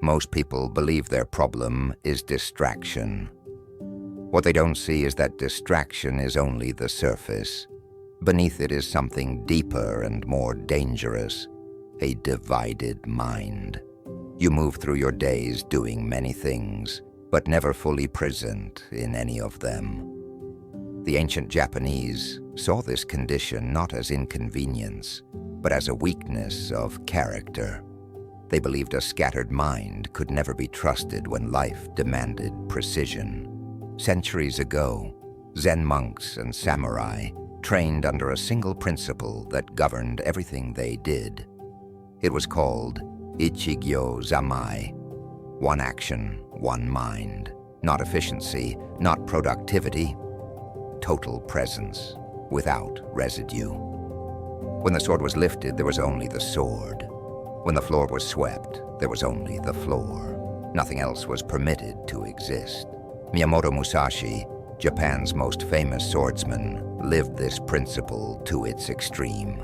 Most people believe their problem is distraction. What they don't see is that distraction is only the surface. Beneath it is something deeper and more dangerous, a divided mind. You move through your days doing many things, but never fully present in any of them. The ancient Japanese saw this condition not as inconvenience, but as a weakness of character. They believed a scattered mind could never be trusted when life demanded precision. Centuries ago, Zen monks and samurai trained under a single principle that governed everything they did. It was called Ichigyo Zamai, one action, one mind. Not efficiency, not productivity, total presence, without residue. When the sword was lifted, there was only the sword. When the floor was swept, there was only the floor. Nothing else was permitted to exist. Miyamoto Musashi, Japan's most famous swordsman, lived this principle to its extreme.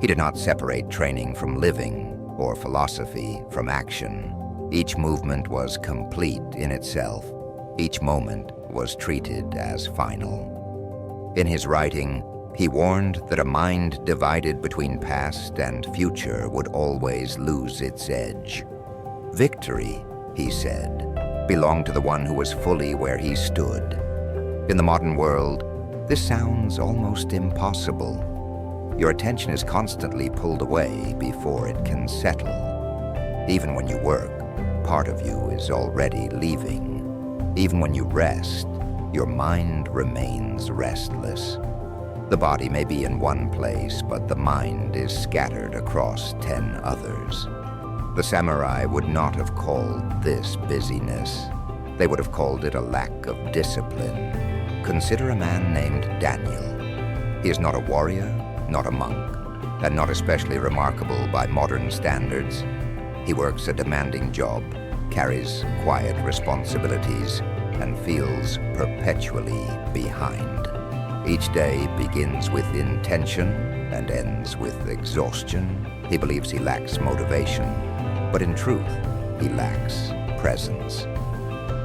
He did not separate training from living or philosophy from action. Each movement was complete in itself. Each moment was treated as final. In his writing, he warned that a mind divided between past and future would always lose its edge. Victory, he said, belonged to the one who was fully where he stood. In the modern world, this sounds almost impossible. Your attention is constantly pulled away before it can settle. Even when you work, part of you is already leaving. Even when you rest, your mind remains restless. The body may be in one place, but the mind is scattered across 10 others. The samurai would not have called this busyness. They would have called it a lack of discipline. Consider a man named Daniel. He is not a warrior, not a monk, and not especially remarkable by modern standards. He works a demanding job, carries quiet responsibilities, and feels perpetually behind. Each day begins with intention and ends with exhaustion. He believes he lacks motivation, but in truth, he lacks presence.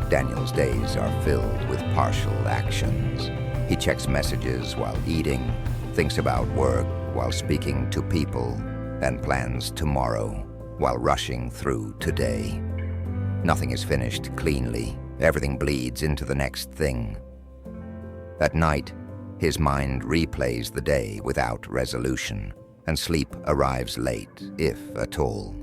Daniel's days are filled with partial actions. He checks messages while eating, thinks about work while speaking to people, and plans tomorrow while rushing through today. Nothing is finished cleanly. Everything bleeds into the next thing. At night, his mind replays the day without resolution, and sleep arrives late, if at all.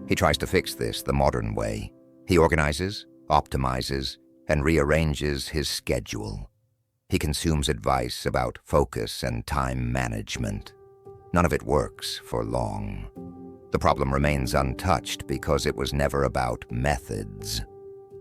He tries to fix this the modern way. He organizes, optimizes, and rearranges his schedule. He consumes advice about focus and time management. None of it works for long. The problem remains untouched because it was never about methods.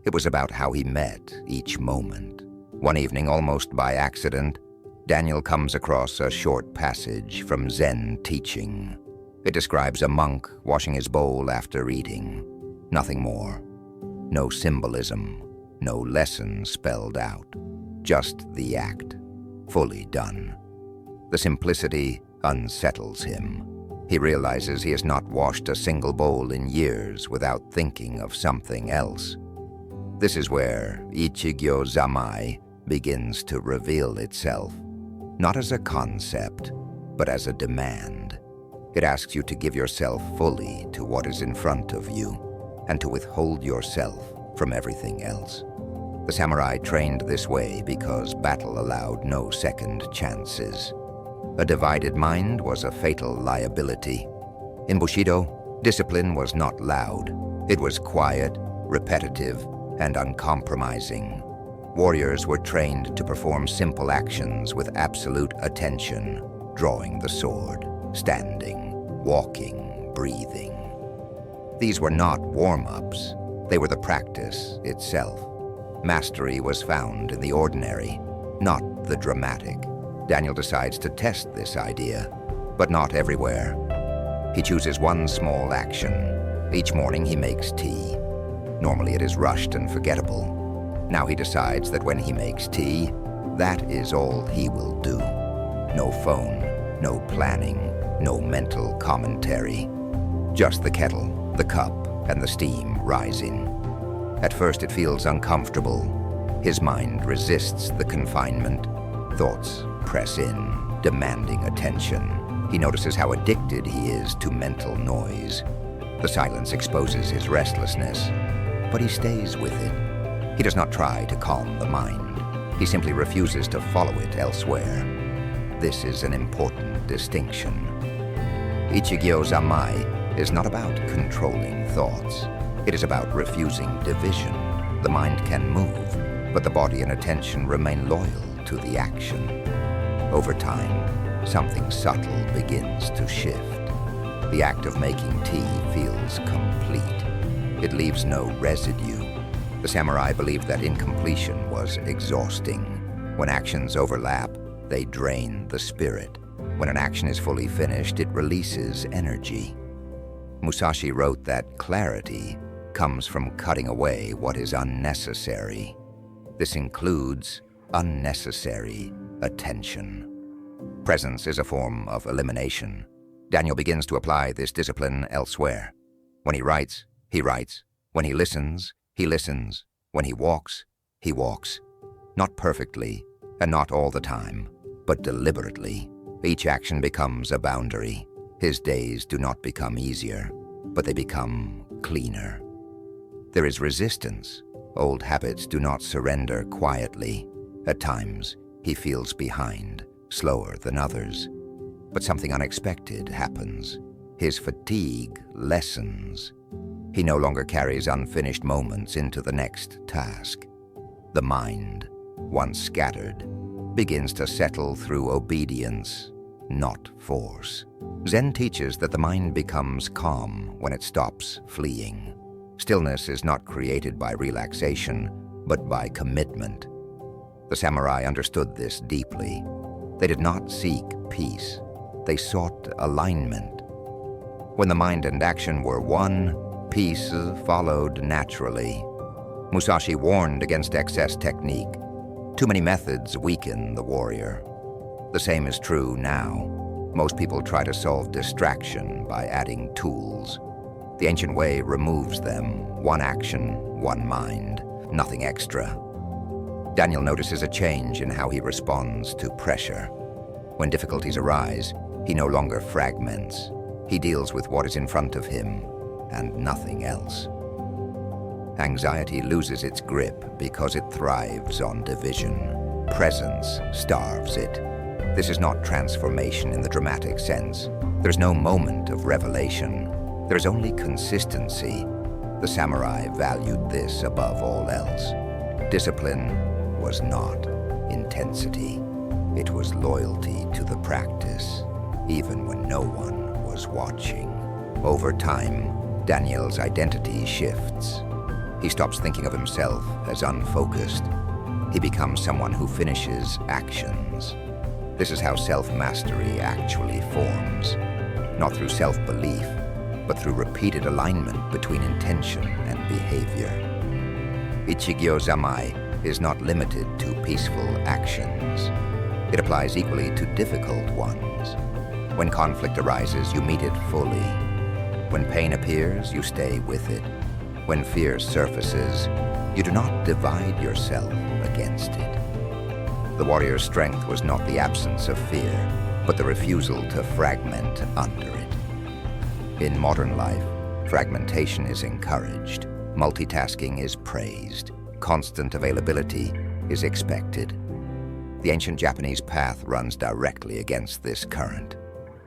It was about how he met each moment. One evening, almost by accident, Daniel comes across a short passage from Zen teaching. It describes a monk washing his bowl after eating. Nothing more. No symbolism, no lesson spelled out. Just the act, fully done. The simplicity unsettles him. He realizes he has not washed a single bowl in years without thinking of something else. This is where Ichigyo Zamai begins to reveal itself, not as a concept, but as a demand. It asks you to give yourself fully to what is in front of you, and to withhold yourself from everything else. The samurai trained this way because battle allowed no second chances. A divided mind was a fatal liability. In Bushido, discipline was not loud. It was quiet, repetitive, and uncompromising. Warriors were trained to perform simple actions with absolute attention, drawing the sword, standing, walking, breathing. These were not warm-ups. They were the practice itself. Mastery was found in the ordinary, not the dramatic. Daniel decides to test this idea, but not everywhere. He chooses one small action. Each morning he makes tea. Normally it is rushed and forgettable. Now he decides that when he makes tea, that is all he will do. No phone, no planning, no mental commentary. Just the kettle, the cup, and the steam rising. At first it feels uncomfortable. His mind resists the confinement. Thoughts press in, demanding attention. He notices how addicted he is to mental noise. The silence exposes his restlessness, but he stays with it. He does not try to calm the mind. He simply refuses to follow it elsewhere. This is an important distinction. Ichigyo Zanmai is not about controlling thoughts. It is about refusing division. The mind can move, but the body and attention remain loyal to the action. Over time, something subtle begins to shift. The act of making tea feels complete. It leaves no residue. The samurai believed that incompletion was exhausting. When actions overlap, they drain the spirit. When an action is fully finished, it releases energy. Musashi wrote that clarity comes from cutting away what is unnecessary. This includes unnecessary attention. Presence is a form of elimination. Daniel begins to apply this discipline elsewhere. When he writes, he writes. When he listens, he listens. When he walks. Not perfectly, and not all the time, but deliberately. Each action becomes a boundary. His days do not become easier, but they become cleaner. There is resistance. Old habits do not surrender quietly. At times, he feels behind, slower than others. But something unexpected happens. His fatigue lessens. He no longer carries unfinished moments into the next task. The mind, once scattered, begins to settle through obedience, not force. Zen teaches that the mind becomes calm when it stops fleeing. Stillness is not created by relaxation, but by commitment. The samurai understood this deeply. They did not seek peace. They sought alignment. When the mind and action were one, peace followed naturally. Musashi warned against excess technique. Too many methods weaken the warrior. The same is true now. Most people try to solve distraction by adding tools. The ancient way removes them. One action, one mind, nothing extra. Daniel notices a change in how he responds to pressure. When difficulties arise, he no longer fragments. He deals with what is in front of him and nothing else. Anxiety loses its grip because it thrives on division. Presence starves it. This is not transformation in the dramatic sense. There's no moment of revelation. There's only consistency. The samurai valued this above all else. Discipline was not intensity. It was loyalty to the practice, even when no one was watching. Over time, Daniel's identity shifts. He stops thinking of himself as unfocused. He becomes someone who finishes actions. This is how self-mastery actually forms. Not through self-belief, but through repeated alignment between intention and behavior. Ichigyo Zanmai is not limited to peaceful actions. It applies equally to difficult ones. When conflict arises, you meet it fully. When pain appears, you stay with it. When fear surfaces, you do not divide yourself against it. The warrior's strength was not the absence of fear, but the refusal to fragment under it. In modern life, fragmentation is encouraged. Multitasking is praised. Constant availability is expected. The ancient Japanese path runs directly against this current.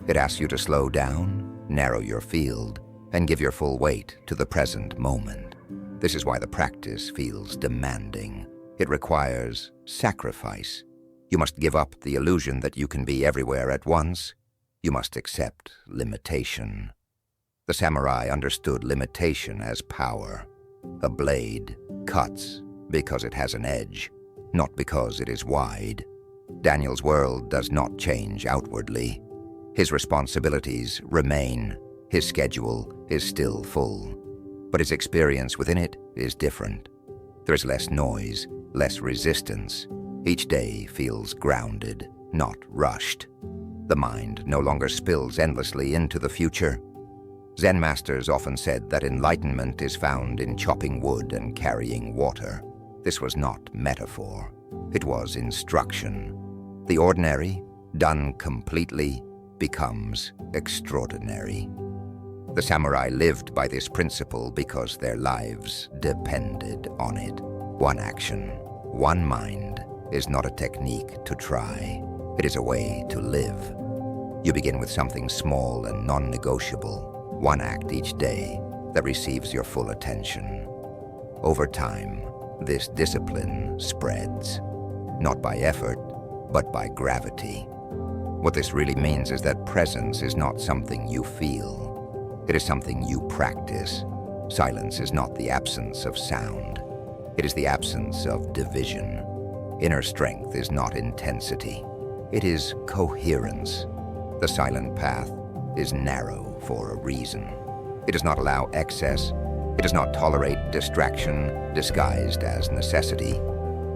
It asks you to slow down, narrow your field, and give your full weight to the present moment. This is why the practice feels demanding. It requires sacrifice. You must give up the illusion that you can be everywhere at once. You must accept limitation. The samurai understood limitation as power. A blade cuts because it has an edge, not because it is wide. Daniel's world does not change outwardly. His responsibilities remain. His schedule is still full, but his experience within it is different. There is less noise, less resistance. Each day feels grounded, not rushed. The mind no longer spills endlessly into the future. Zen masters often said that enlightenment is found in chopping wood and carrying water. This was not metaphor. It was instruction. The ordinary, done completely, becomes extraordinary. The samurai lived by this principle because their lives depended on it. One action, one mind, is not a technique to try. It is a way to live. You begin with something small and non-negotiable, one act each day that receives your full attention. Over time, this discipline spreads, not by effort, but by gravity. What this really means is that presence is not something you feel. It is something you practice. Silence is not the absence of sound. It is the absence of division. Inner strength is not intensity. It is coherence. The silent path is narrow for a reason. It does not allow excess. It does not tolerate distraction disguised as necessity.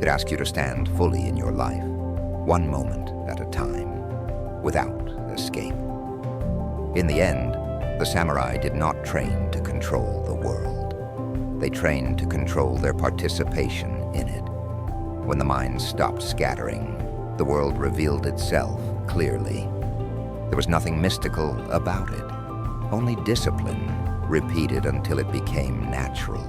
It asks you to stand fully in your life, one moment at a time, without escape. In the end, the samurai did not train to control the world. They trained to control their participation in it. When the mind stopped scattering, the world revealed itself clearly. There was nothing mystical about it, only discipline, repeated until it became natural.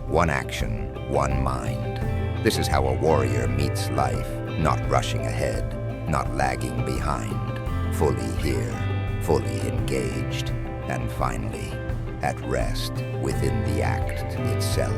One action, one mind. This is how a warrior meets life, not rushing ahead, not lagging behind, fully here, fully engaged, and finally, at rest within the act itself.